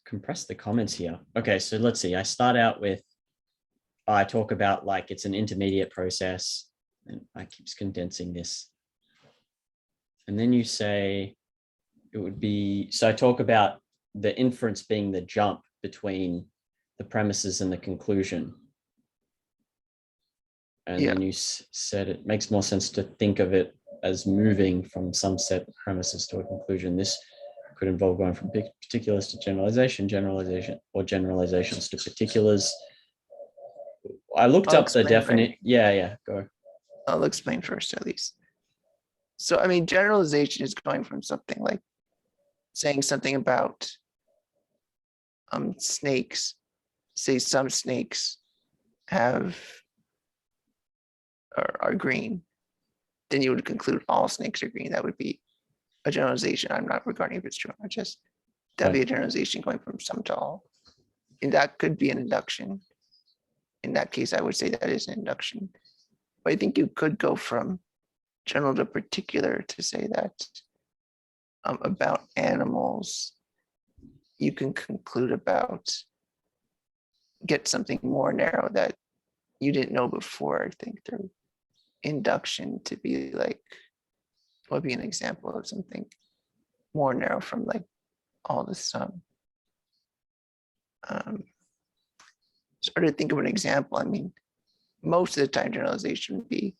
compress the comments here. Okay, so let's see. I start out with, I talk about like it's an intermediate process, and I keeps condensing this. And then you say it would be, so I talk about the inference being the jump between the premises and the conclusion. And then you said it makes more sense to think of it as moving from some set of premises to a conclusion. This could involve going from particulars to generalization, or generalizations to particulars. I looked up the definition. Yeah, go. I'll explain first, at least. So, I mean, generalization is going from something like saying something about snakes. Say some snakes are green. Then you would conclude all snakes are green. That would be a generalization. I'm not regarding if it's true or just that'd be a generalization going from some to all. And that could be an induction. In that case, I would say that is an induction. But I think you could go from general to particular to say that about animals, you can conclude about, get something more narrow that you didn't know before, I think, through induction to be like, what would be an example of something more narrow from like all the sum? Sort of think of an example. I mean, most of the time generalization would be,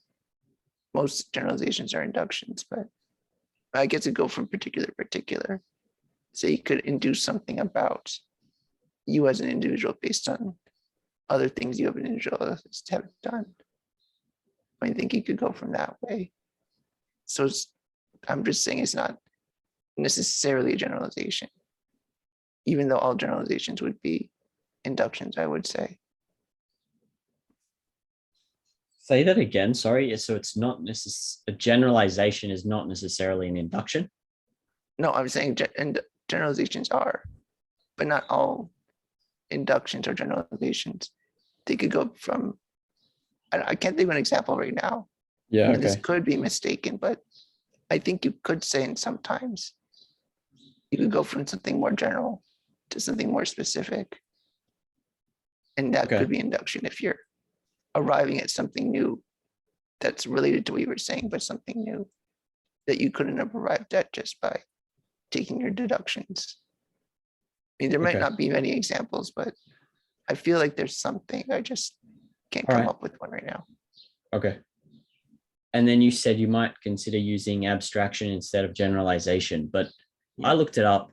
most generalizations are inductions, but I get to go from particular to particular. So you could induce something about you as an individual based on other things you have an individual have done. I think you could go from that way. So I'm just saying it's not necessarily a generalization, even though all generalizations would be inductions, I would say. Say that again, sorry. So it's not a generalization is not necessarily an induction? No, I'm saying generalizations are, but not all inductions or generalizations. They could go from, I can't think of an example right now. Yeah, okay. This could be mistaken, but I think you could say in sometimes you could go from something more general to something more specific. And that could be induction if you're arriving at something new that's related to what you were saying, but something new that you couldn't have arrived at just by taking your deductions. I mean, there might not be many examples, but I feel like there's something. I just can't come up with one right now. Okay. And then you said you might consider using abstraction instead of generalization, but I looked it up.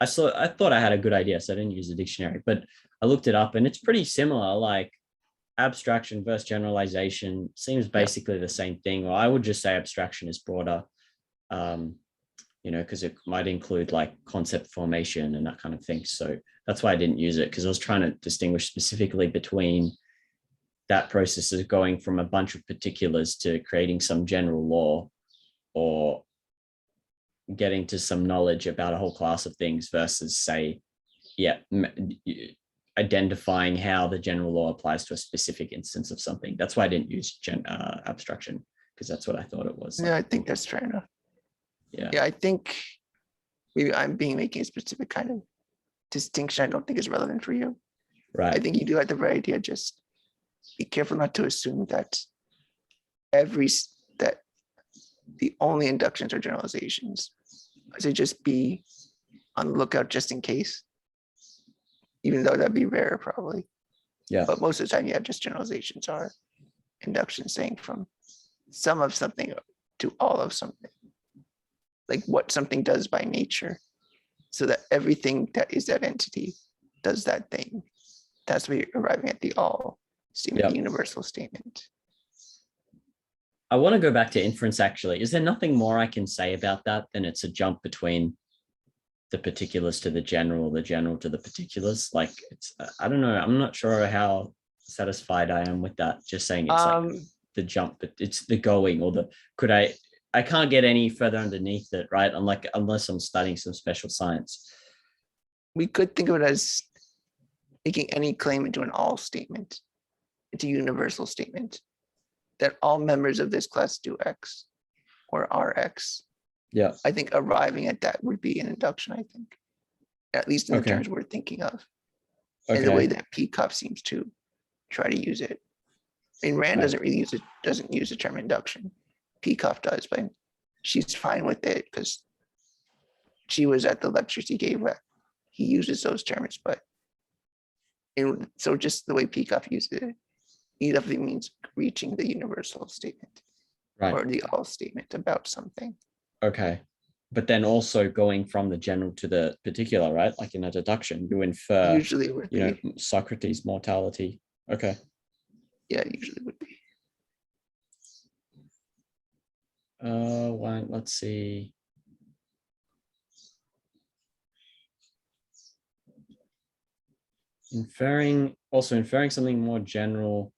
I thought I had a good idea, so I didn't use the dictionary, but I looked it up and it's pretty similar. Like abstraction versus generalization seems basically the same thing. Or I would just say abstraction is broader, because it might include like concept formation and that kind of thing. So that's why I didn't use it, because I was trying to distinguish specifically between that process of going from a bunch of particulars to creating some general law or getting to some knowledge about a whole class of things versus say, identifying how the general law applies to a specific instance of something. That's why I didn't use abstraction, because that's what I thought it was. Yeah, I think that's fair enough. Yeah, I think maybe I'm making a specific kind of distinction I don't think is relevant for you. Right. I think you do have the right idea. Just be careful not to assume that the only inductions are generalizations. I say just be on the lookout just in case, even though that'd be rare probably. Yeah. But most of the time, just generalizations are inductions saying from some of something to all of something, like what something does by nature, so that everything that is that entity does that thing. That's where you're arriving at the all statement, the universal statement. I want to go back to inference actually. Is there nothing more I can say about that than it's a jump between the particulars to the general to the particulars? Like it's, I don't know. I'm not sure how satisfied I am with that. Just saying it's like the jump, but it's the going or I can't get any further underneath it, right? Unless I'm studying some special science. We could think of it as making any claim into an all statement. It's a universal statement that all members of this class do X or are X. Yeah. I think arriving at that would be an induction, I think. at least in the Okay. terms we're thinking of, and the way that Peacock seems to try to use it. I mean, Rand Right. doesn't really doesn't use the term induction. Peacock does, but she's fine with it because she was at the lectures he gave where he uses those terms, but so just the way Peacock uses it, he definitely means reaching the universal statement Right. or the all statement about something. Okay. But then also going from the general to the particular, right? Like in a deduction, you infer, Usually would be, Socrates' mortality. Okay. yeah, usually would be. Let's see. Inferring something more general.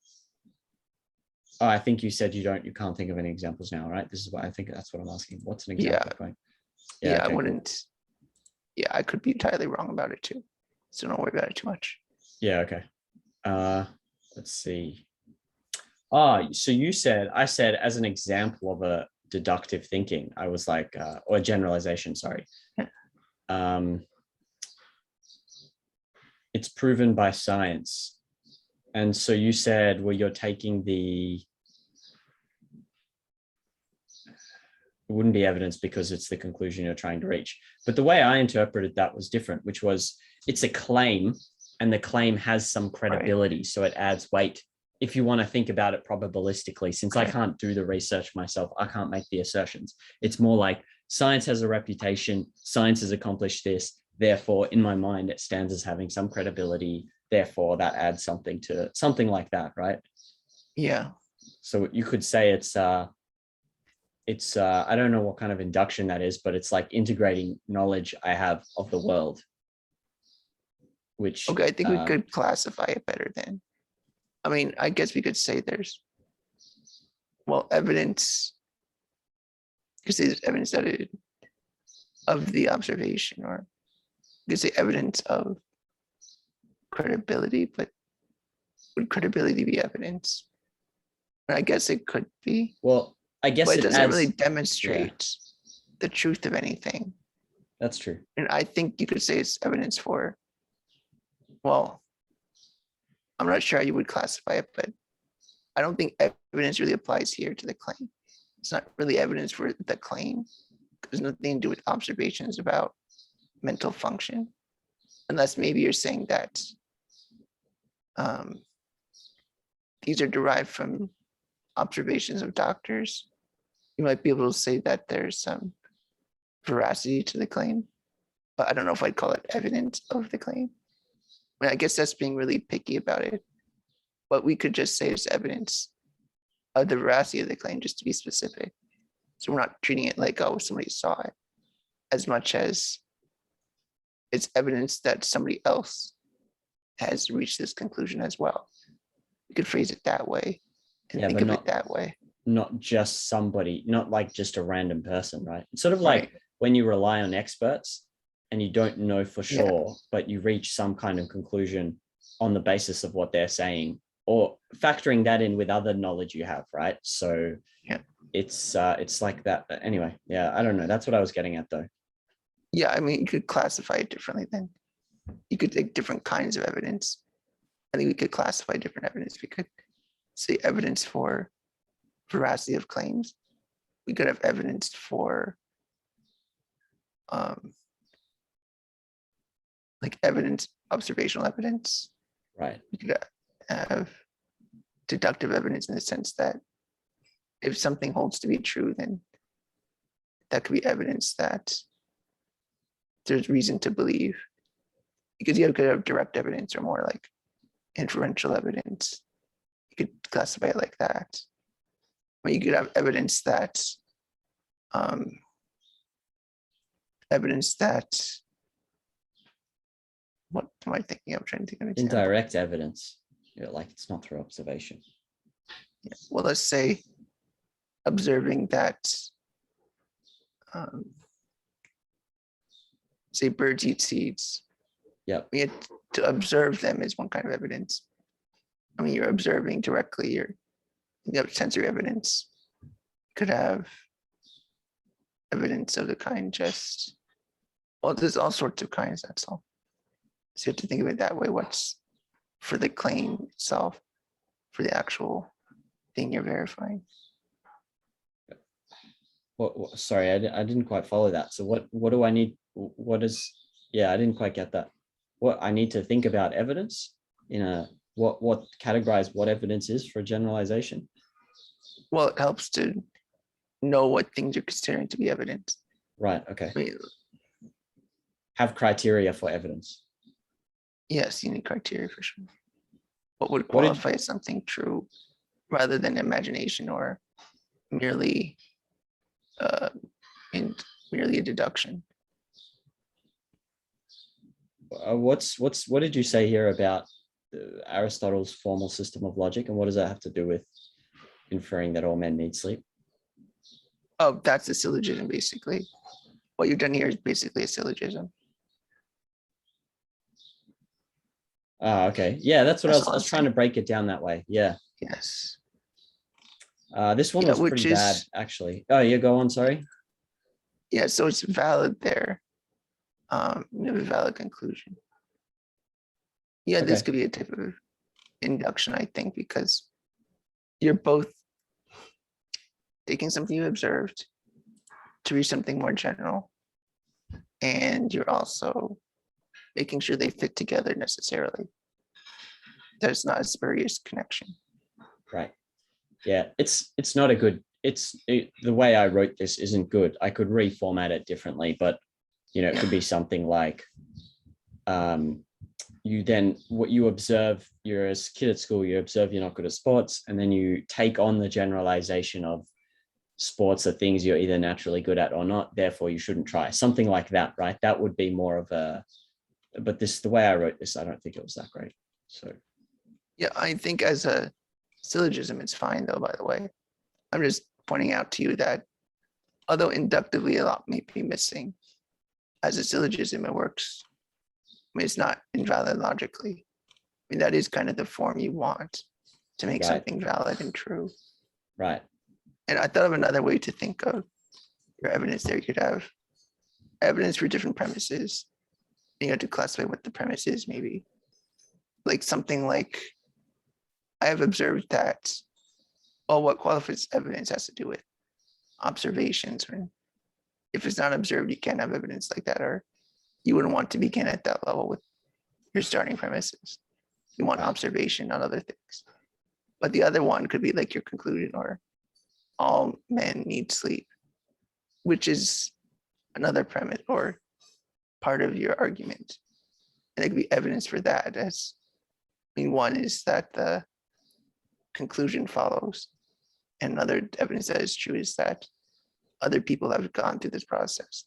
Oh, I think you said you can't think of any examples now, right? This is what I think. That's what I'm asking. What's an example of going? Yeah, okay, I wouldn't. Yeah, I could be entirely wrong about it too. So don't worry about it too much. Yeah, okay. Let's see. So I said as an example of a deductive thinking, I was like, or generalization, sorry. It's proven by science. And so you said, well, you're taking it wouldn't be evidence because it's the conclusion you're trying to reach. But the way I interpreted that was different, which was it's a claim and the claim has some credibility. Right. So it adds weight. If you want to think about it probabilistically, since I can't do the research myself, I can't make the assertions. It's more like science has a reputation, science has accomplished this. Therefore, in my mind, it stands as having some credibility. Therefore, that adds something to it, something like that, right? Yeah. So you could say it's I don't know what kind of induction that is, but it's like integrating knowledge I have of the world. Which okay, I think we could classify it better then. I mean, I guess we could say there's evidence, because there's evidence that of the observation, or you could say evidence of credibility, but would credibility be evidence? And I guess it could be. Well, I guess but it doesn't really demonstrate the truth of anything. That's true. And I think you could say it's evidence for, well, I'm not sure how you would classify it, but I don't think evidence really applies here to the claim. It's not really evidence for the claim. There's nothing to do with observations about mental function, unless maybe you're saying that these are derived from observations of doctors. You might be able to say that there's some veracity to the claim, but I don't know if I'd call it evidence of the claim. I mean, I guess that's being really picky about it, but we could just say it's evidence of the veracity of the claim, just to be specific. So we're not treating it like, oh, somebody saw it, as much as it's evidence that somebody else has reached this conclusion as well. You could phrase it that way and think of it that way. Not just somebody, not like just a random person, right? It's sort of like when you rely on experts and you don't know for sure, but you reach some kind of conclusion on the basis of what they're saying, or factoring that in with other knowledge you have, right? So it's like that. But anyway, I don't know. That's what I was getting at though. Yeah, I mean, you could classify it differently then. You could take different kinds of evidence. I think we could classify different evidence. We could say evidence for veracity of claims. We could have evidence for like evidence, observational evidence. Right. We could have deductive evidence in the sense that if something holds to be true, then that could be evidence that there's reason to believe. Because you could have direct evidence or more like inferential evidence. You could classify it like that. Or you could have evidence that what am I thinking of? I'm trying to think of an example. Indirect evidence, like it's not through observation. Yeah. Well, let's say observing that say birds eat seeds. Yeah. To observe them is one kind of evidence. I mean, you're observing directly, you have sensory evidence. You could have evidence of the kind just Well, there's all sorts of kinds, that's all. So you have to think of it that way. What's for the claim itself, for the actual thing you're verifying. Sorry, I didn't quite follow that. So what do I need? What is, yeah, I didn't quite get that. What I need to think about evidence in a, what categorize what evidence is for generalization? Well, it helps to know what things you're considering to be evidence. Right, okay. I mean, Have criteria for evidence. yes, you need criteria for sure. What would What did- qualify as something true rather than imagination or merely and merely a deduction? What did you say here about Aristotle's formal system of logic, and what does that have to do with inferring that all men need sleep? Oh, that's a syllogism, basically. What you've done here is basically a syllogism. Ah, okay. Yeah, that's what That's I all was I'm trying to saying. break it down that way. Yeah. Yes. This one Yeah, was which pretty bad, is, actually. Oh, yeah, go on, sorry. yeah, so it's valid there. You have a valid conclusion. Yeah, this Okay. could be a type of induction, I think, because you're both taking something you observed to reach something more general, and you're also making sure they fit together necessarily. There's not a spurious connection. Right. Yeah, it's not a good, the way I wrote this isn't good. I could reformat it differently, but it could be something like, you then, what you observe, you're a kid at school, you observe you're not good at sports, and then you take on the generalization of sports are things you're either naturally good at or not, therefore you shouldn't try. Something like that, right? That would be more of a, but the way I wrote this, I don't think it was that great. So Yeah, I think as a syllogism, it's fine though, by the way. I'm just pointing out to you that although inductively a lot may be missing, as a syllogism, it works. I mean, it's not invalid logically. I mean, that is kind of the form you want to make right, something valid and true. right. And I thought of another way to think of your evidence there. You could have evidence for different premises. You have to classify what the premise is, maybe. Like something like, I have observed that, well, what qualifies evidence has to do with observations. Or if it's not observed, you can't have evidence like that, or you wouldn't want to begin at that level with your starting premises. You want Right. observation, not other things. But the other one could be like your conclusion, or all men need sleep, which is another premise or part of your argument. And it could be evidence for that. As I mean, one is that the conclusion follows, and another evidence that is true is that other people have gone through this process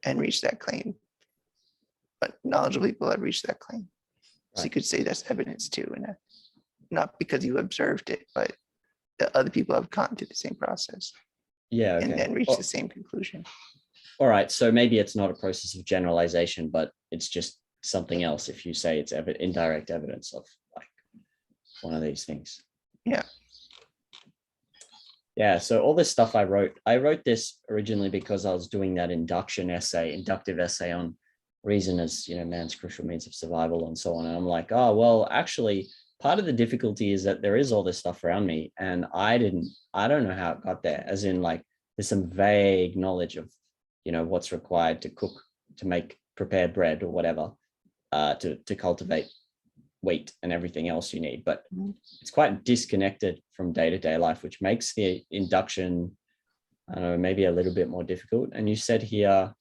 and reached that claim. But knowledgeable people have reached that claim. So you could say that's evidence too, and not because you observed it, but that other people have gone through the same process Yeah, okay. and then reached the same conclusion. All right, so maybe it's not a process of generalization, but it's just something else if you say it's indirect evidence of like one of these things. Yeah. Yeah, so all this stuff I wrote this originally because I was doing that inductive essay on reason as, man's crucial means of survival and so on. And I'm like, oh, well, actually, part of the difficulty is that there is all this stuff around me and I don't know how it got there, as in like, there's some vague knowledge of, what's required to cook, to prepare bread or whatever, to cultivate wheat and everything else you need, but it's quite disconnected from day-to-day life, which makes the induction, I don't know, maybe a little bit more difficult. And you said here,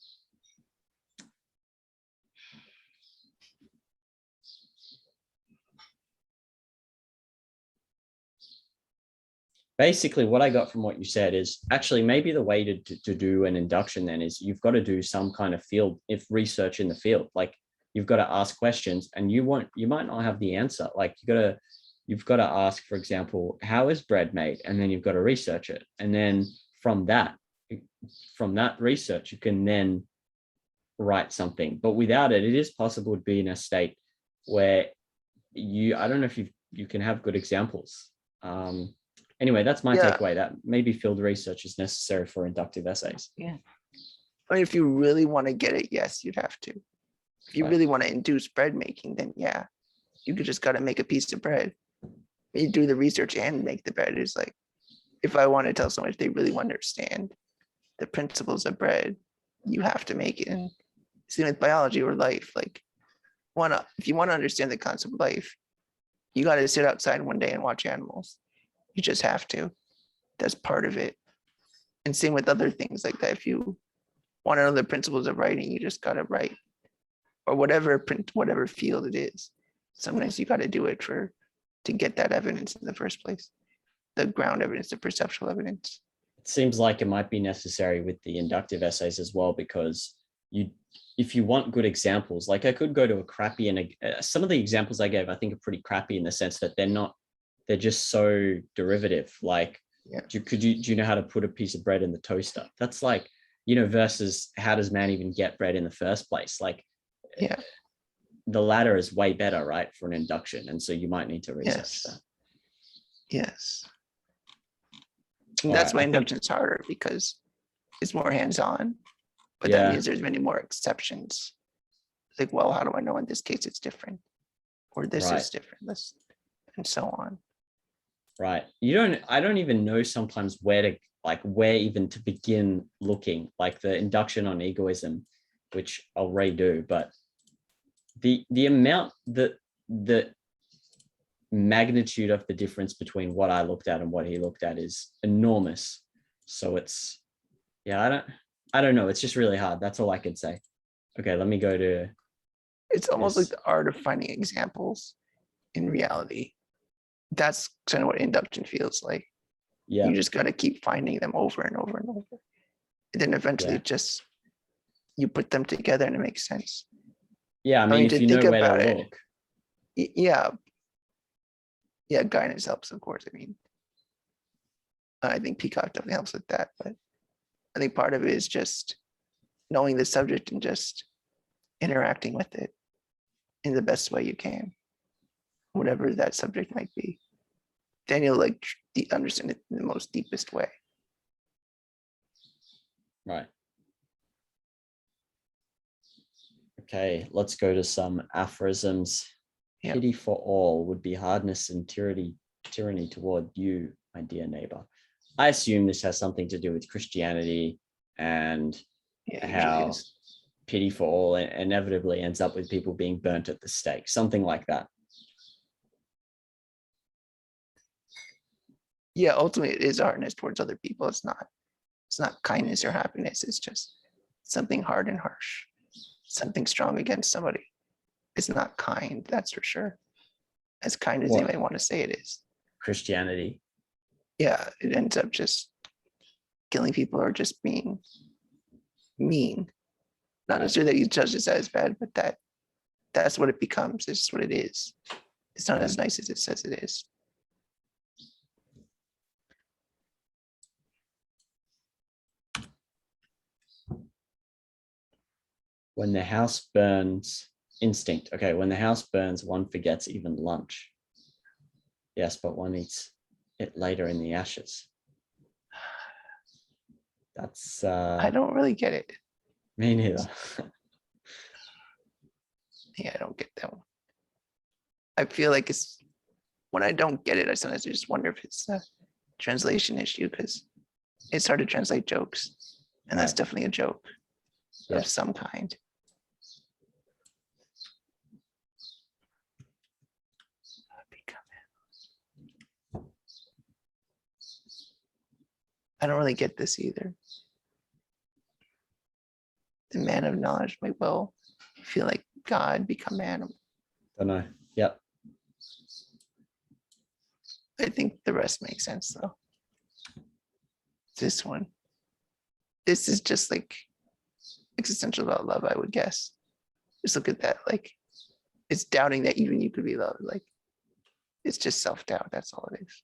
basically what I got from what you said is actually maybe the way to do an induction then is you've got to do some kind of research in the field. Like you've got to ask questions and you might not have the answer. Like you've got to ask, for example, how is bread made? And then you've got to research it. And then from that research, you can then write something. But without it, it is possible to be in a state where I don't know if you can have good examples. Anyway, that's my takeaway, that maybe field research is necessary for inductive essays. Yeah. I mean, if you really want to get it, yes, you'd have to. If you Right. really want to induce bread making, then yeah, you could just got to make a piece of bread. You do the research and make the bread. It's like, if I want to tell someone if they really want to understand the principles of bread, you have to make it. And same with biology or life. Like, if you want to understand the concept of life, you got to sit outside one day and watch animals. You just have to. That's part of it. And same with other things like that. If you want to know the principles of writing, you just got to write, or whatever field it is. Sometimes you got to do it to get that evidence in the first place, the ground evidence, the perceptual evidence. It seems like it might be necessary with the inductive essays as well, because if you want good examples, like I could go to a crappy, and some of the examples I gave, I think are pretty crappy in the sense that they're just so derivative. Like, yeah. do you know how to put a piece of bread in the toaster? That's like, versus how does man even get bread in the first place? Like, yeah, the latter is way better, right, for an induction. And so you might need to research yes. that. Yes. And that's why I think induction's harder, because it's more hands-on, but Yeah. that means there's many more exceptions. Like, well, how do I know in this case it's different? Or this Right. is different, this, and so on. Right. I don't even know sometimes where even to begin looking, like the induction on egoism, which I'll redo, but the amount, the magnitude of the difference between what I looked at and what he looked at is enormous. So it's, yeah, I don't know. It's just really hard. That's all I can say. Okay, let me go to. It's almost like the art of finding examples in reality. That's kind of what induction feels like. Yeah. You just got to keep finding them over and over and over. And then eventually Yeah. it just, you put them together and it makes sense. Yeah, I mean, if to you know think where to about it, look. Yeah. Yeah, guidance helps, of course. I mean, I think Peacock definitely helps with that, but I think part of it is just knowing the subject and just interacting with it in the best way you can, whatever that subject might be. Then you'll like understand it in the most deepest way. Right. Okay, let's go to some aphorisms. Yeah. Pity for all would be hardness and tyranny toward you, my dear neighbor. I assume this has something to do with Christianity and how pity for all inevitably ends up with people being burnt at the stake, something like that. Yeah, ultimately it is hardness towards other people. It's not kindness or happiness. It's just something hard and harsh, something strong against somebody. It's not kind, that's for sure. As kind as anybody want to say it is. Christianity. Yeah, it ends up just killing people or just being mean. Not necessarily that you judge this as bad, but that's what it becomes. It's what it is. It's not as nice as it says it is. When the house burns, instinct. Okay, when the house burns, one forgets even lunch. Yes, but one eats it later in the ashes. That's I don't really get it. Me neither. Yeah, I don't get that one. I feel like it's when I don't get it, I sometimes just wonder if it's a translation issue, because it's hard to translate jokes, and that's definitely a joke of some kind. I don't really get this either. The man of knowledge might well feel like God become animal. Don't know. Yep. I think the rest makes sense though. This one. This is just like existential about love, I would guess. Just look at that. Like, it's doubting that even you could be loved. Like, it's just self-doubt. That's all it is.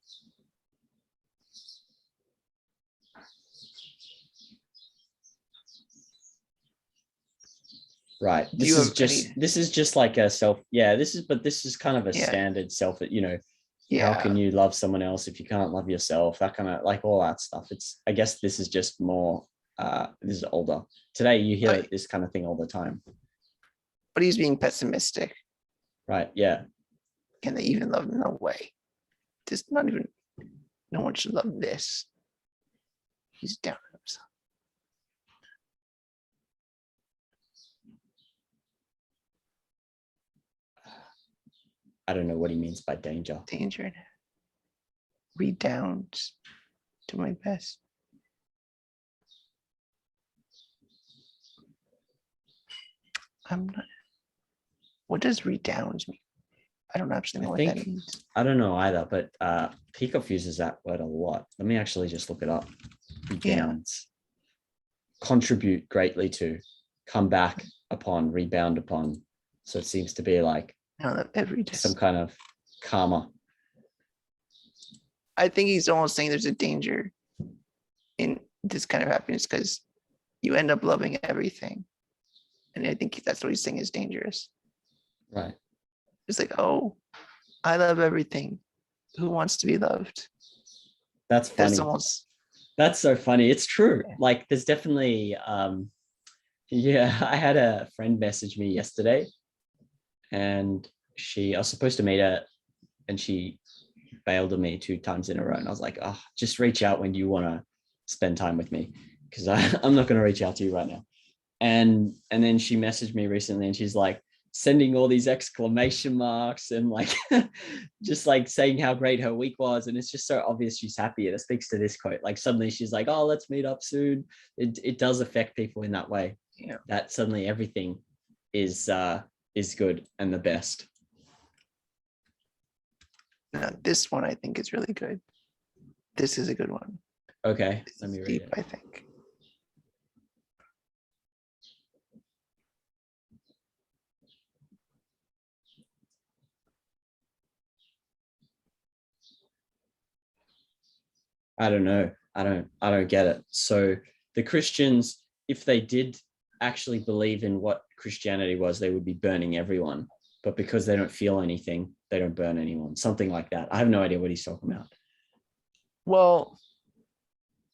Right. This is just like a self. Yeah. This is kind of a standard self. How can you love someone else if you can't love yourself? That kind of like all that stuff. I guess this is just more this is older. Today you hear Right. this kind of thing all the time. But he's being pessimistic. Right. Yeah. Can they even love? No way. Just not even, no one should love this. He's down on himself. I don't know what he means by danger. Danger. Redounds to my best. I'm not. What does redounds mean? I don't actually know what that means. I don't know either, but Peacock uses that word a lot. Let me actually just look it up. Redounds. Yeah. Contribute greatly to, come back upon, rebound upon. So it seems to be like some kind of karma. I think he's almost saying there's a danger in this kind of happiness because you end up loving everything. And I think that's what he's saying is dangerous. Right. It's like, oh, I love everything. Who wants to be loved? That's funny. That's so funny. It's true. Yeah. Like there's definitely, yeah, I had a friend message me yesterday and I was supposed to meet her and she bailed on me 2 times in a row. And I was like, oh, just reach out when you want to spend time with me because I'm not going to reach out to you right now. And then she messaged me recently and she's like sending all these exclamation marks and like just like saying how great her week was. And it's just so obvious she's happy. And it speaks to this quote. Like suddenly she's like, oh, let's meet up soon. It does affect people in that way. Yeah. That suddenly everything is good and the best. Now, this one I think is really good. This is a good one. Okay, let me read deep, it. I think. I don't know. I don't get it. So the Christians, if they did actually believe in what Christianity was, they would be burning everyone. But because they don't feel anything, they don't burn anyone. Something like that. I have no idea what he's talking about. Well,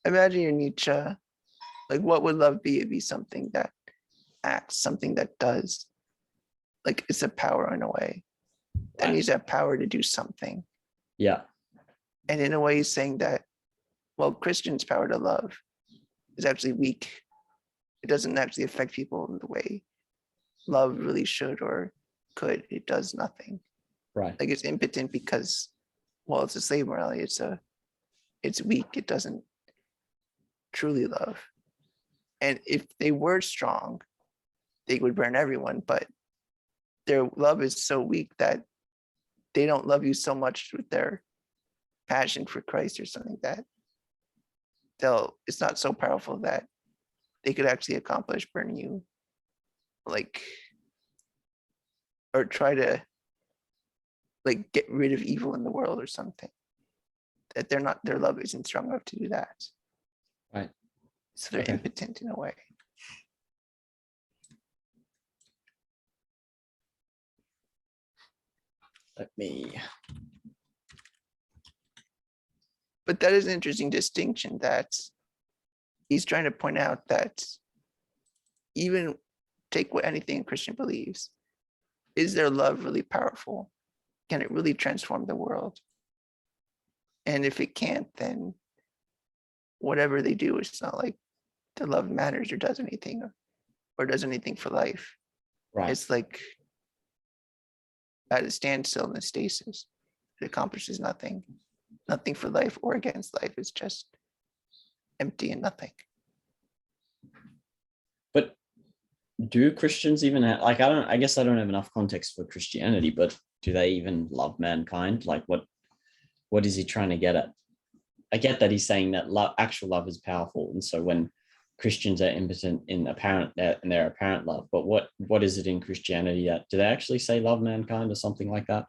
imagine you're Nietzsche. Like, what would love be? It'd be something that acts, something that does. Like, it's a power in a way. That needs that power to do something. Yeah. And in a way, he's saying that, well, Christians' power to love is actually weak. It doesn't actually affect people in the way love really should or could. It does nothing. Right. Like it's impotent because, well, it's a slave morality. It's weak. It doesn't truly love. And if they were strong, they would burn everyone. But their love is so weak that they don't love you so much with their passion for Christ or something that it's not so powerful that they could actually accomplish burning you, like, or try to like get rid of evil in the world or something. That their love isn't strong enough to do that. Right. So they're impotent in a way. But that is an interesting distinction that he's trying to point out, that even take what anything a Christian believes, is their love really powerful? Can it really transform the world? And if it can't, then whatever they do, it's not like the love matters or does anything or does anything for life. Right. It's like at a standstill in a stasis. It accomplishes nothing for life or against life. It's just empty and nothing. But do Christians even have, like, I guess I don't have enough context for Christianity, but do they even love mankind? Like what is he trying to get at? I get that he's saying that actual love is powerful. And so when Christians are impotent in their apparent love, but what is it in Christianity that, do they actually say love mankind or something like that?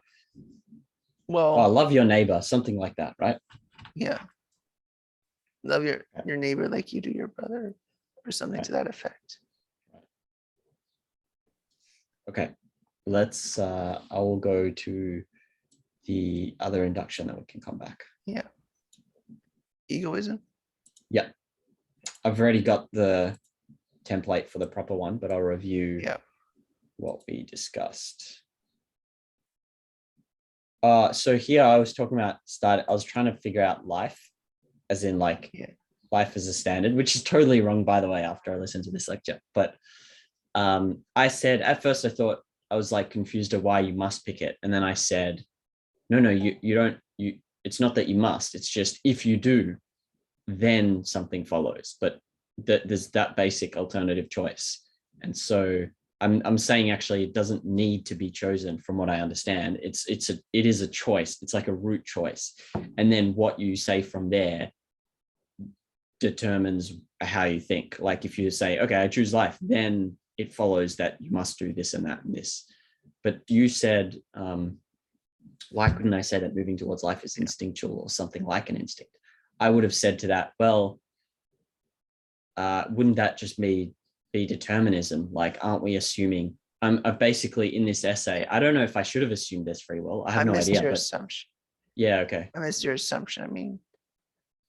Well, love your neighbor, something like that, right? Yeah. Love your neighbor like you do your brother or something to that effect. Okay. Let's, I will go to the other induction that we can come back. Yeah. Egoism? Yeah. I've already got the template for the proper one, but I'll review Yeah. what we discussed. So here I was talking about I was trying to figure out life, as in like life as a standard, which is totally wrong, by the way, after I listened to this lecture. But I said, at first I thought I was like confused of why you must pick it. And then I said, no, you don't, it's not that you must, it's just if you do, then something follows. But there's that basic alternative choice. And so I'm saying actually it doesn't need to be chosen from what I understand. It is a choice. It's like a root choice. And then what you say from there determines how you think. Like if you say, okay, I choose life, then it follows that you must do this and that and this. But you said, why couldn't I say that moving towards life is instinctual or something like an instinct? I would have said to that, well, wouldn't that just be determinism? Like, aren't we assuming? I'm basically in this essay. I don't know if I should have assumed this very well. I have no idea. Your but assumption. Yeah, okay. I missed your assumption. I mean,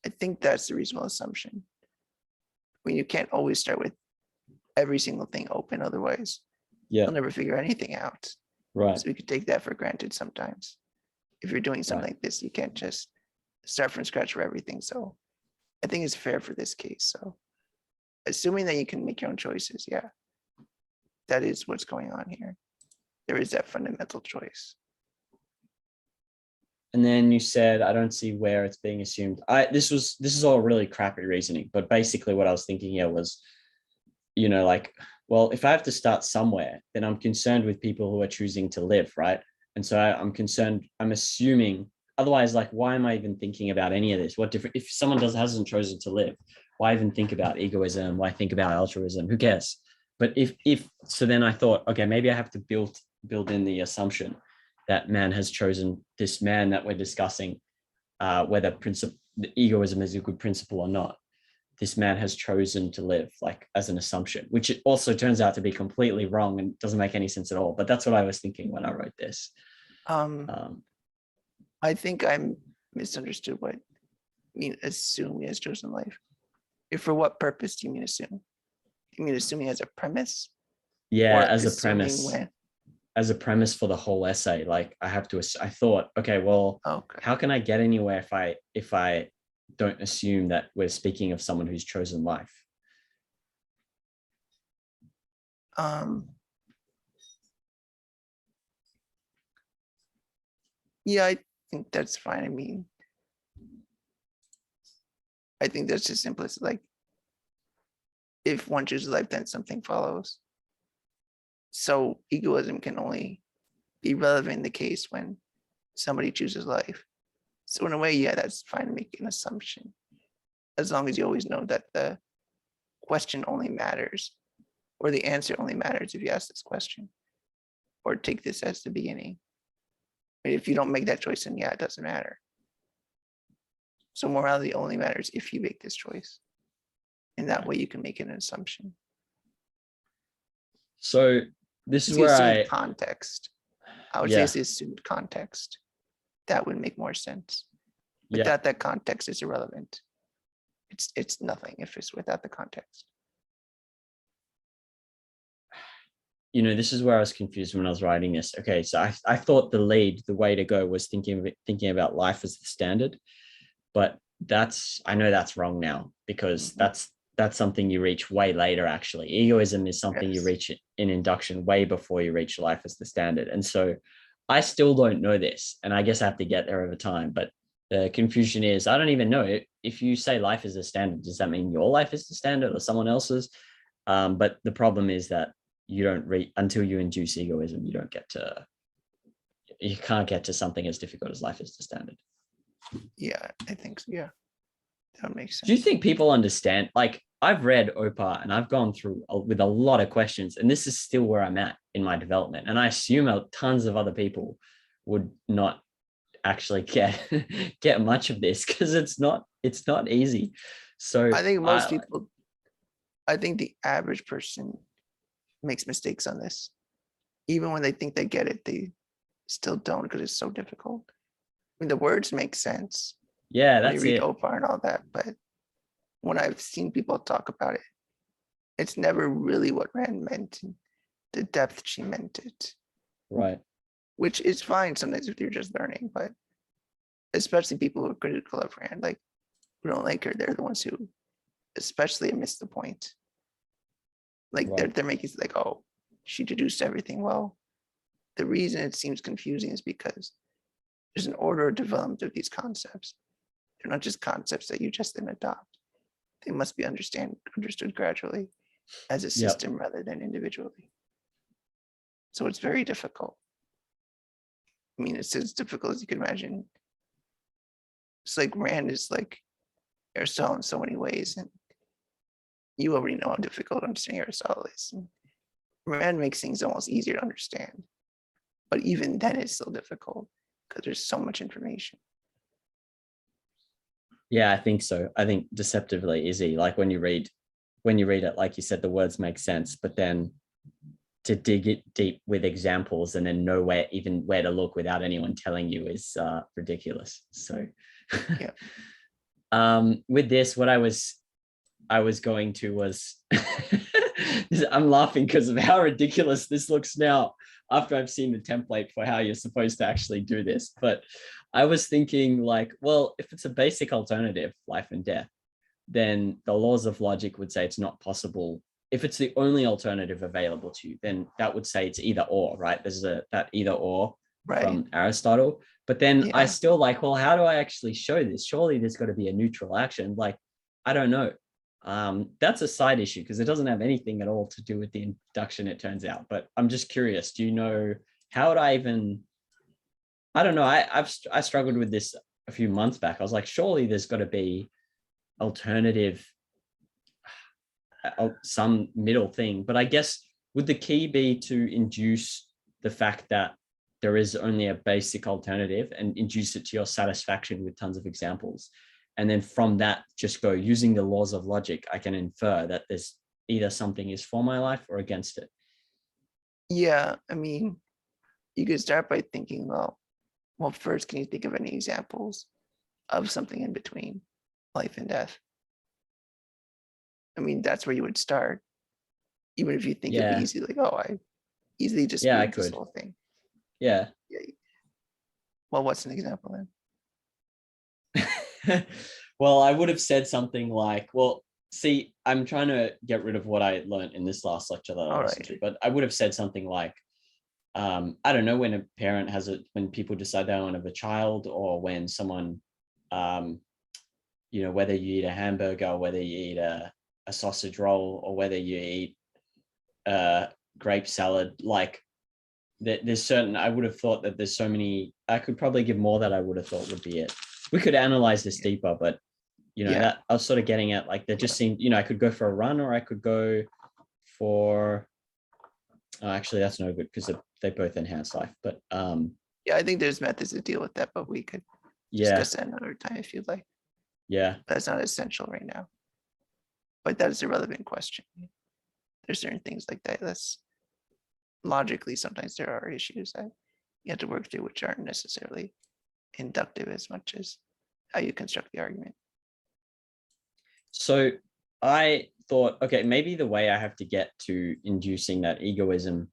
I think that's the reasonable assumption. I mean, you can't always start with every single thing open, otherwise you'll never figure anything out. Right. So we could take that for granted sometimes. If you're doing something like this, you can't just start from scratch for everything. So I think it's fair for this case. So assuming that you can make your own choices, yeah, that is what's going on here. There is that fundamental choice. And then you said, I don't see where it's being assumed. This is all really crappy reasoning, but basically what I was thinking here was, like, well, if I have to start somewhere, then I'm concerned with people who are choosing to live, right? And so I'm concerned, I'm assuming, otherwise, like, why am I even thinking about any of this? What different, if someone hasn't chosen to live, why even think about egoism? Why think about altruism? Who cares? But so then I thought, okay, maybe I have to build in the assumption that man has chosen, this man that we're discussing, whether the egoism is a good principle or not. This man has chosen to live, like, as an assumption, which it also turns out to be completely wrong and doesn't make any sense at all. But that's what I was thinking when I wrote this. I think I misunderstood what you mean assume he has chosen life. If for what purpose do you mean assume? You mean assuming as a premise? Yeah, as a premise. As a premise for the whole essay. Like I thought, okay, well, how can I get anywhere if I don't assume that we're speaking of someone who's chosen life? Yeah, I think that's fine. I mean, I think that's just simplest. Like, if one chooses life, then something follows. So egoism can only be relevant in the case when somebody chooses life. So in a way, yeah, that's fine to make an assumption, as long as you always know that the question only matters, or the answer only matters if you ask this question, or take this as the beginning. But if you don't make that choice, then yeah, it doesn't matter. So morality only matters if you make this choice. And that way you can make an assumption. So this is where context. I would say it's the assumed context. That would make more sense. Without that context, it's irrelevant. It's nothing if it's without the context. This is where I was confused when I was writing this. Okay, so I thought the way to go was thinking about life as the standard, but I know that's wrong now, because that's something you reach way later. Actually, egoism is something you reach in induction way before you reach life as the standard. And so I still don't know this, and I guess I have to get there over time. But the confusion is, I don't even know if you say life is the standard, does that mean your life is the standard or someone else's? But the problem is that you don't until you induce egoism, you can't get to something as difficult as life is the standard. Yeah, I think so. Yeah, that makes sense. Do you think people understand? Like, I've read OPA and I've gone through with a lot of questions, and this is still where I'm at in my development. And I assume tons of other people would not actually get much of this, because it's not easy. So I think most people, I think the average person makes mistakes on this. Even when they think they get it, they still don't, because it's so difficult. I mean, the words make sense. Yeah, when that's you read it. OPAR and all that, but when I've seen people talk about it, it's never really what Rand meant, and the depth she meant it, Right. which is fine sometimes if you're just learning, but especially people who are critical of Rand, like who don't like her, they're the ones who especially miss the point. Like Right. they're making it like, oh, she deduced everything. Well, the reason it seems confusing is because there's an order of development of these concepts. They're not just concepts that you just then adopt. They must be understood gradually as a Yep. system rather than individually. So it's very difficult. I mean, it's as difficult as you can imagine. It's like Rand is like Aristotle in so many ways, and you already know how difficult understanding Aristotle is. And Rand makes things almost easier to understand, but even then it's still difficult because there's so much information. Yeah, I think so. I think deceptively easy. Like when you read it, like you said, the words make sense, but then to dig it deep with examples and then know where to look without anyone telling you is ridiculous. So Yeah. With this, what I was going to was I'm laughing because of how ridiculous this looks now after I've seen the template for how you're supposed to actually do this. But I was thinking like, well, if it's a basic alternative, life and death, then the laws of logic would say it's not possible. If it's the only alternative available to you, then that would say it's either or, right? There's that either or Right. from Aristotle. But then I Yeah. still like, well, how do I actually show this? Surely there's got to be a neutral action. Like, I don't know. That's a side issue because it doesn't have anything at all to do with the induction, it turns out. But I'm just curious, do you know, how would I even, I don't know. I struggled with this a few months back. I was like, surely there's got to be alternative, some middle thing. But I guess would the key be to induce the fact that there is only a basic alternative and induce it to your satisfaction with tons of examples? And then from that, just go using the laws of logic, I can infer that there's either something is for my life or against it. Yeah. I mean, you could start by thinking, well, first, can you think of any examples of something in between life and death? I mean, that's where you would start. Even if you think it'd be Yeah. easy, like, oh, I easily just Yeah, I this could. whole thing. Yeah. Yeah. Well, what's an example then? Well, I would have said something like, well, see, I'm trying to get rid of what I learned in this last lecture that I All listened right. to, but I would have said something like, I don't know, when a parent when people decide they want to have a child, or when someone, whether you eat a hamburger, or whether you eat a sausage roll, or whether you eat grape salad, like there's certain, I would have thought that there's so many, I could probably give more that I would have thought would be it. We could analyze this deeper, but that I was sort of getting at, like, that just seemed, I could go for a run, or I could go for, actually that's no good because they both enhance life, but yeah, I think there's methods to deal with that, but we could discuss that another time if you'd like. Yeah. That's not essential right now, but that is a relevant question. There's certain things like that. That's logically, sometimes there are issues that you have to work through, which aren't necessarily inductive as much as how you construct the argument. So I thought, okay, maybe the way I have to get to inducing that egoism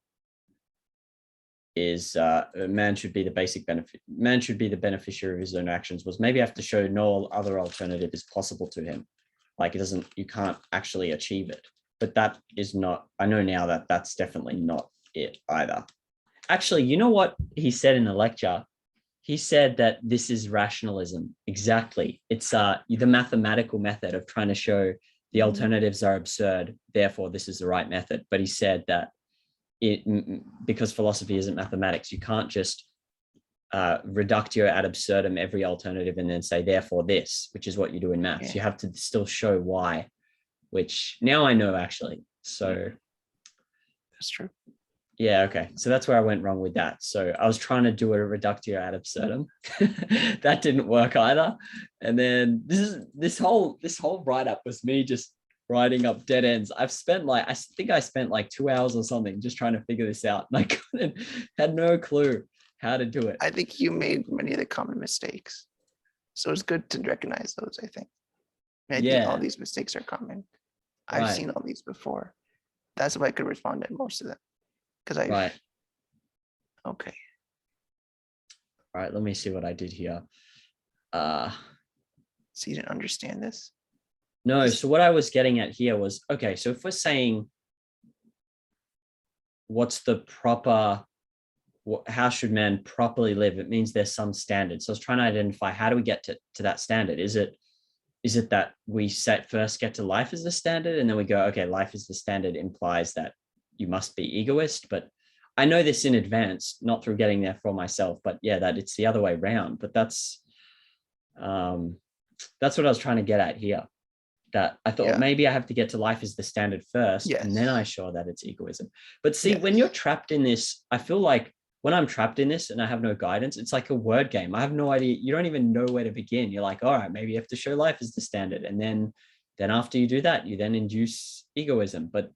is man should be the beneficiary of his own actions, was maybe I have to show no other alternative is possible to him. Like you can't actually achieve it. But that is not, I know now that that's definitely not it either. Actually, you know what he said in the lecture? He said that this is rationalism. Exactly. It's the mathematical method of trying to show the alternatives are absurd, therefore this is the right method. But he said that because philosophy isn't mathematics, you can't just reductio ad absurdum every alternative and then say therefore this, which is what you do in maths. You have to still show why, which now I know actually. So that's true. Yeah, okay. So that's where I went wrong with that. So I was trying to do a reductio ad absurdum. That didn't work either. And then this whole write-up was me just writing up dead ends. I think I spent like 2 hours or something just trying to figure this out. And I had no clue how to do it. I think you made many of the common mistakes. So it's good to recognize those, I think. And I think all Yeah, these mistakes are common. I've right, seen all these before. That's why I could respond to most of them. Because right. okay. All right, let me see what I did here. Uh, So you didn't understand this? no, so what I was getting at here was, okay, so if we're saying what's the proper, how should man properly live? It means there's some standard. So I was trying to identify, how do we get to that standard? Is it that we first get to life as the standard and then we go, okay, life is the standard implies that you must be egoist, but I know this in advance, not through getting there for myself, but yeah, that it's the other way around. But that's what I was trying to get at here. That I thought Yeah. maybe I have to get to life as the standard first, and then I Yes. show that it's egoism. But see, when Yes. you're trapped in this, I feel like when I'm trapped in this and I have no guidance, it's like a word game. I have no idea. You don't even know where to begin. You're like, all right, maybe you have to show life as the standard. And then after you do that, you then induce egoism. But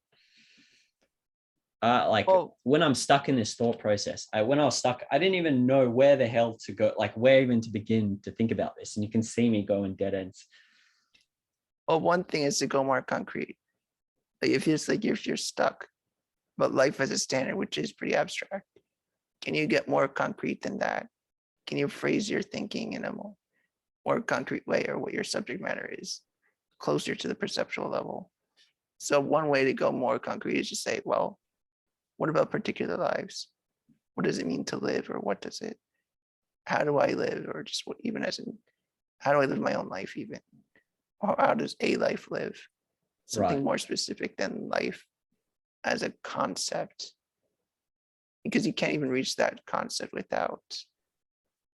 like Oh, when I'm stuck in this thought process, when I was stuck, I didn't even know where the hell to go, like where even to begin to think about this. And you can see me go in dead ends. well, one thing is to go more concrete. Like if it's like if you're stuck, but life as a standard, which is pretty abstract, can you get more concrete than that? Can you phrase your thinking in a more concrete way, or what your subject matter is closer to the perceptual level? So one way to go more concrete is to say, well, what about particular lives? What does it mean to live, or what does it, how do I live, or just what, even as in, how do I live my own life even? Or how does a life live? Something Right. more specific than life as a concept, because you can't even reach that concept without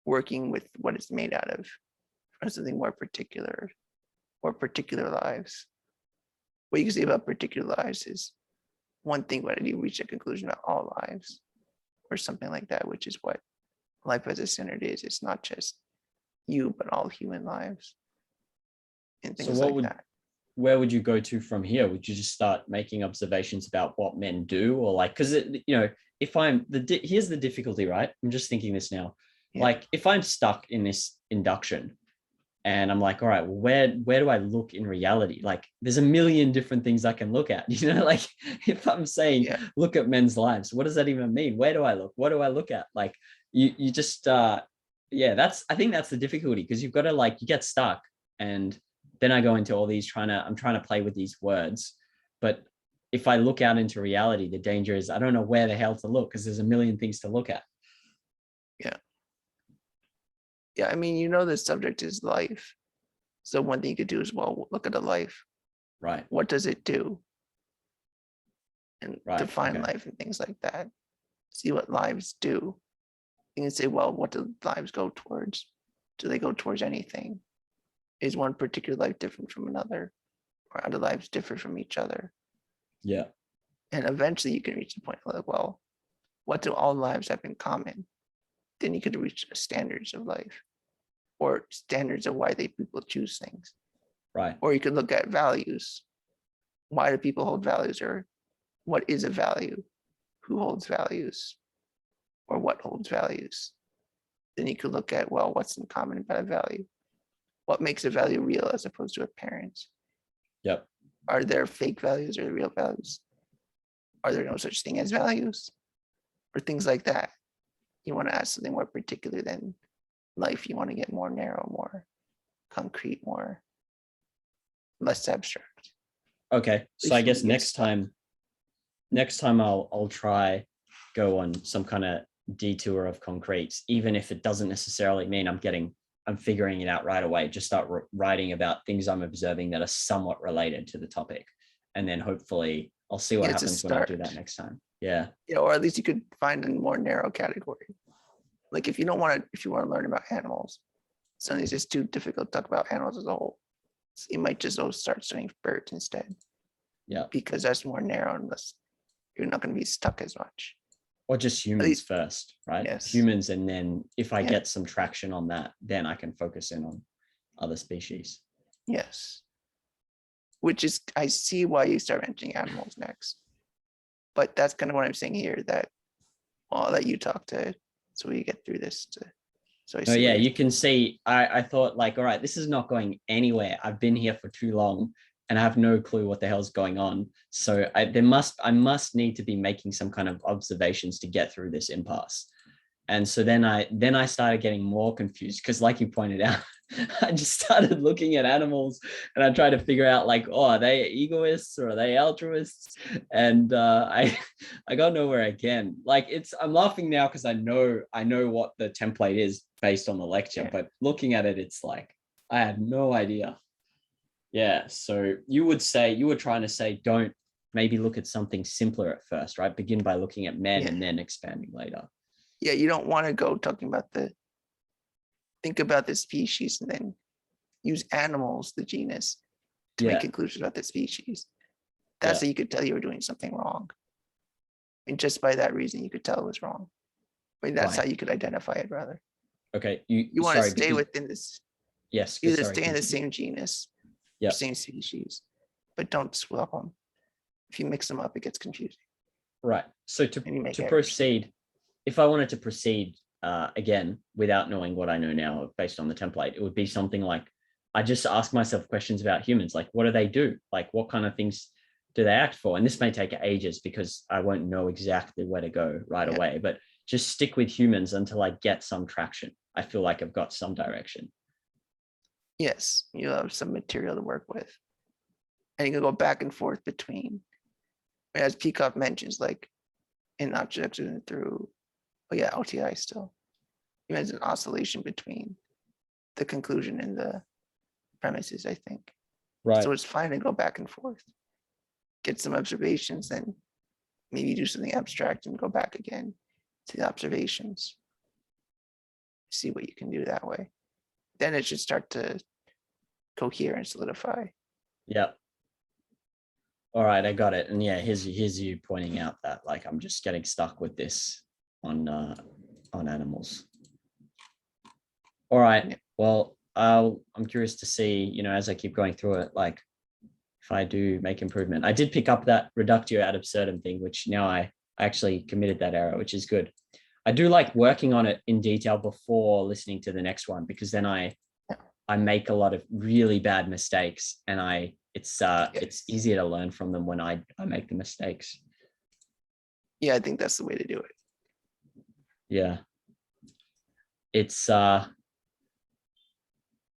working with what it's made out of, or something more particular, or particular lives. What you can say about particular lives is one thing, but you reach a conclusion about all lives, or something like that, which is what life as a standard is. It's not just you, but all human lives, and So things like that. where would you go to from here? Would you just start making observations about what men do, or like, because if I'm here's the difficulty, right? I'm just thinking this now. Yeah. Like if I'm stuck in this induction and I'm like, all right, well, where do I look in reality? Like there's a million different things I can look at, like if I'm saying, Yeah. look at men's lives, what does that even mean? Where do I look? What do I look at? Like you just, yeah, I think that's the difficulty, because you've got to you get stuck, and then I go into all these I'm trying to play with these words. But if I look out into reality, the danger is I don't know where the hell to look, because there's a million things to look at. Yeah. Yeah. I mean, the subject is life. So one thing you could do is, well, look at a life. Right. What does it do? And Right. define Okay. life and things like that. See what lives do. You can say, well, what do lives go towards? Do they go towards anything? Is one particular life different from another? Or how do lives differ from each other? Yeah. And eventually you can reach the point like, well, what do all lives have in common? Then you could reach standards of life, or standards of why people choose things. Right. Or you could look at values. Why do people hold values? Or what is a value? Who holds values? Or what holds values? Then you could look at, well, what's in common about a value? What makes a value real as opposed to apparent? Yep. Are there fake values or real values? Are there no such thing as values? Or things like that. You want to ask something more particular than life. You want to get more narrow, more concrete, less abstract. Okay. So I guess next time I'll try go on some kind of detour of concretes, even if it doesn't necessarily mean I'm figuring it out right away. Just start writing about things I'm observing that are somewhat related to the topic. And then hopefully I'll see what happens when I do that next time. Yeah. Or at least you could find a more narrow category. Like if you want to learn about animals, suddenly it's just too difficult to talk about animals as a whole. So you might just start studying birds instead. Yeah. Because that's more narrow, and you're not going to be stuck as much. Or just humans first, right? Yes. Humans, and then if I get some traction on that, then I can focus in on other species. Yes. Which is, I see why you start mentioning animals next. But that's kind of what I'm saying here, that I'll let you talk to it so we get through this to So I Oh see yeah, what you're you can see. I thought like, all right, this is not going anywhere. I've been here for too long, and I have no clue what the hell's going on. So I must need to be making some kind of observations to get through this impasse. And so then I started getting more confused because, like you pointed out, I just started looking at animals and I tried to figure out like, oh, are they egoists or are they altruists? And I got nowhere again. Like I'm laughing now because I know what the template is based on the lecture, Yeah. but looking at it, it's like I had no idea. Yeah. So you were trying to say, don't maybe look at something simpler at first, right? Begin by looking at men Yeah. and then expanding later. Yeah, you don't want to go talking about think about the species and then use animals, the genus, to make Yeah. conclusions about the species. That's Yeah. how you could tell you were doing something wrong. And just by that reason, you could tell it was wrong. I mean, that's Right. how you could identify it rather. Okay. You want to Sorry, stay because within this, yes, either sorry, stay in the continue. same genus or Yeah. same species, but don't swap them. If you mix them up, it gets confusing Right. So and you make to errors. proceed, if I wanted to proceed again without knowing what I know now based on the template, it would be something like I just ask myself questions about humans, like what do they do? Like what kind of things do they act for? And this may take ages because I won't know exactly where to go right Yeah. away, but just stick with humans until I get some traction. I feel like I've got some direction. Yes, you have some material to work with. And you can go back and forth between, as Peacock mentions, like in Abstraction through, oh yeah, LTI still. You has an oscillation between the conclusion and the premises, I think. Right. So it's fine to go back and forth, get some observations, then maybe do something abstract and go back again to the observations. See what you can do that way. Then it should start to cohere and solidify. Yeah. All right, I got it. And yeah, here's you pointing out that like I'm just getting stuck with this on animals. All right. Yeah. Well, I'm curious to see, as I keep going through it, like if I do make improvement. I did pick up that reductio ad absurdum thing, which now I actually committed that error, which is good. I do like working on it in detail before listening to the next one because then I make a lot of really bad mistakes and it's easier to learn from them when I make the mistakes. Yeah, I think that's the way to do it. Yeah. It's yeah,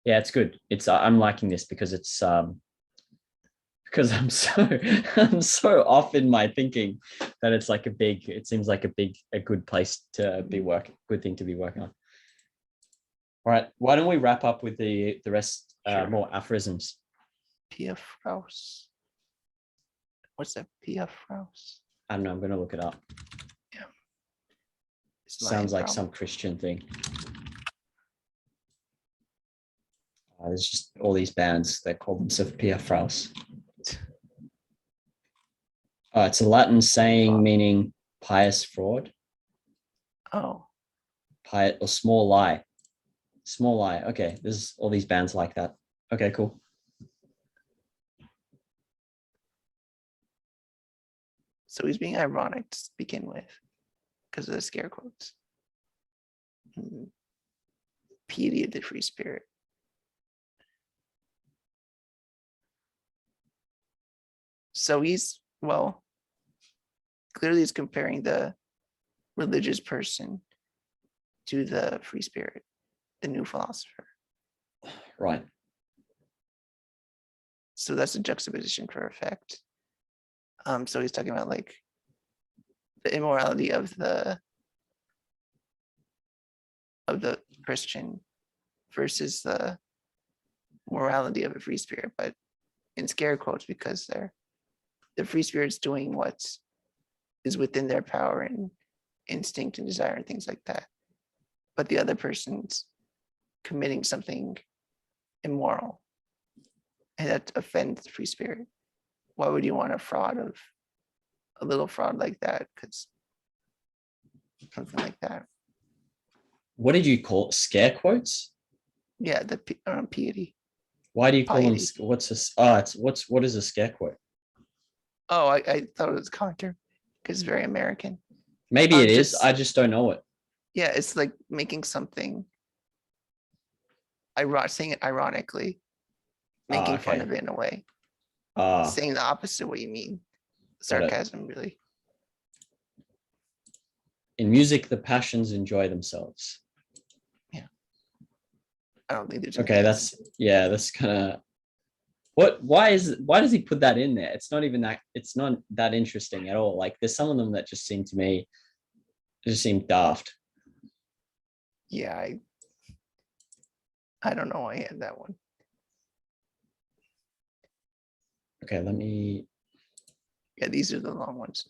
it's good. It's I'm liking this because it's because I'm so off in my thinking that it's like it seems like a good place to be good thing to be working on. All right, why don't we wrap up with the rest, Sure. more aphorisms? PF Rouse. What's that? PF Rouse? I don't know, I'm going to look it up. Yeah. Sounds like some Christian thing. There's just all these bands that call themselves PF Rouse. It's a Latin saying meaning pious fraud. Oh. Pious or small lie. Small lie. Okay, there's all these bands like that. Okay, cool. So he's being ironic to begin with because of the scare quotes. Piety of the free spirit. So clearly he's comparing the religious person to the free spirit, the new philosopher. Right. So that's a juxtaposition for effect. So he's talking about like the immorality of the Christian versus the morality of a free spirit, but in scare quotes because the free spirit's doing what is within their power and instinct and desire and things like that. But the other person's committing something immoral and that offends the free spirit. Why would you want a little fraud like that? Because something like that. What did you call it? Scare quotes? Yeah, the piety. Why do you call them? Piety. What's this? Oh, what is a scare quote? Oh, I thought it was counter because it's very American. Maybe it is. I just don't know it. Yeah, it's like making something saying it ironically, making fun of it in a way, saying the opposite of what you mean. Sarcasm, really. In music, the passions enjoy themselves. I don't think there's Okay, that's kind of why does he put that in there? It's not that interesting at all. Like there's some of them that just seem to me just seem daft. Yeah, I don't know why I had that one. Okay, let me. Yeah, these are the long ones.